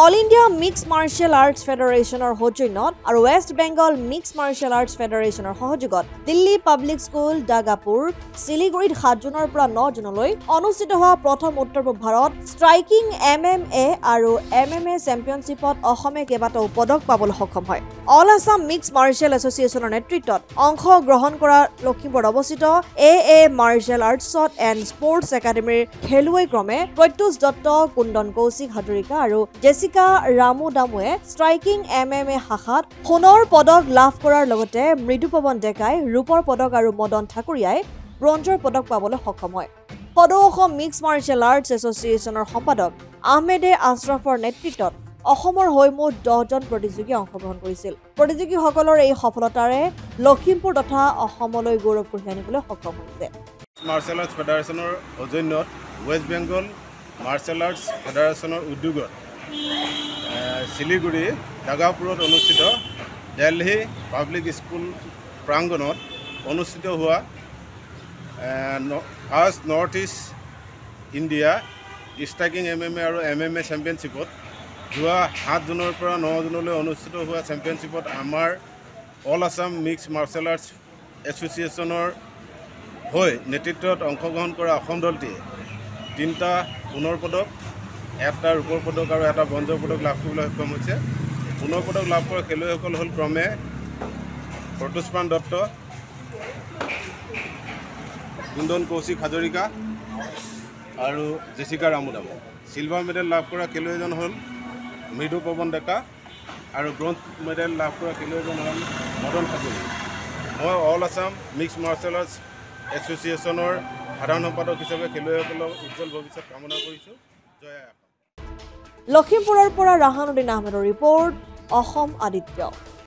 All India mixed martial arts ফেডাৰেশ্যনৰ সৌজন্যত আৰু west Bengal mixed martial arts ফেডাৰেশ্যনৰ সহযোগত দিল্লী পাব্লিক স্কুল দাগাপুৰ শিলিগুৰিত 7 জুনৰ পৰা 9 জুনলৈ অনুষ্ঠিত হোৱা প্ৰথম উত্তৰ পূব ভাৰত ষ্ট্ৰাইকিং MMA আৰু MMA চেম্পিয়নশ্বিপত অসমে কেইবাটাও পদক পাবলৈ সক্ষম হয়। অল আছাম মিক্সড মাৰ্শাল এছ'চিয়েশ্যনৰ নেতৃত্বত অংশগ্ৰহণ কৰা লখিমপুৰত অৱস্থিত AA মাৰ্শাল আৰ্টছত এণ্ড স্পৰ্টছ একাডেমীৰ খেলুৱৈ ক্ৰমে প্ৰত্যুষ দত্ত, কুন্দন কৌশিক হাজৰিকা আৰু জেছিকা ৰামু দামুৱে ষ্ট্ৰাইকিং MMA শাখাত সোণৰ পদক লাভ কৰাৰ লগতে মৃদুপৱন ডেকাই ৰূপৰ পদক আৰু মদন ঠাকুৰীয়াই ব্ৰঞ্জৰ পদক পাবলৈ সক্ষম হয়। সদৌ অসম মিক্সড মাৰ্শাল আৰ্টছ এছ'চিয়েশ্যনৰ সম্পাদক আহমেদে আশ্ৰফৰ নেতৃত্বত অসমৰ হৈ মুঠ 10 জন প্ৰতিযোগী অংশগ্ৰহণ কৰিছিল। প্ৰতিযোগীসকলৰ এই সফলতাৰে লখিমপুৰ তথা অসমলৈ গৌৰৱ কঢ়িয়াই আনিবলৈ সক্ষম হৈছে। মাৰ্শাল আৰ্টছ ফেডাৰেশ্যনৰ সৌজন্যত ৱেষ্ট বেংগল মাৰ্শাল আৰ্টছ ফেডাৰেশ্যনৰ উদ্যোগত শিলিগুৰি দাগাপুৰত অনুষ্ঠিত দিল্লী পাব্লিক স্কুল প্ৰাংগণত অনুষ্ঠিত হোৱা first north east India striking MMA আৰু MMA চেম্পিয়নশ্বিপত যোৱা 7 জুনৰ পৰা 9 জুনলৈ অনুষ্ঠিত হোৱা চেম্পিয়নশ্বিপত আমাৰ all Assam mixed martial arts এছ'চিয়েশ্যনৰ হৈ নেতৃত্বত অংশগ্ৰহণ কৰা অসম দলটিয়ে 3টা সোণৰ পদক, 1টা ৰূপৰ পদক আৰু 1টা ব্ৰঞ্জৰ পদক লাভ কৰিবলৈ সক্ষম হৈছে। সোণৰ পদক লাভ কৰা খেলুৱৈসকল হ'ল ক্ৰমে প্ৰত্যুষমান দত্ত, কুন্দন কৌশিক হাজৰিকা আৰু Jessica Ramu Damu. Silver medal লাভ কৰা খেলুৱৈজন হ'ল মৃদুপৱন ডেকা আৰু ব্ৰঞ্জ মেডেল লাভ কৰা খেলুৱৈজন হ'ল মদন ঠাকুৰীয়া। মই all Assam mixed martial arts এছ'চিয়েশ্যনৰ সাধাৰণ সম্পাদক হিচাপে খেলুৱৈসকলক উজ্জ্বল ভৱিষ্যত কামনা কৰিছোঁ। জয় আই অসম। লখিমপুৰৰ পৰা ৰাহানুদ্দিন আহমেদৰ ৰিপৰ্ট, অসম আদিত্য।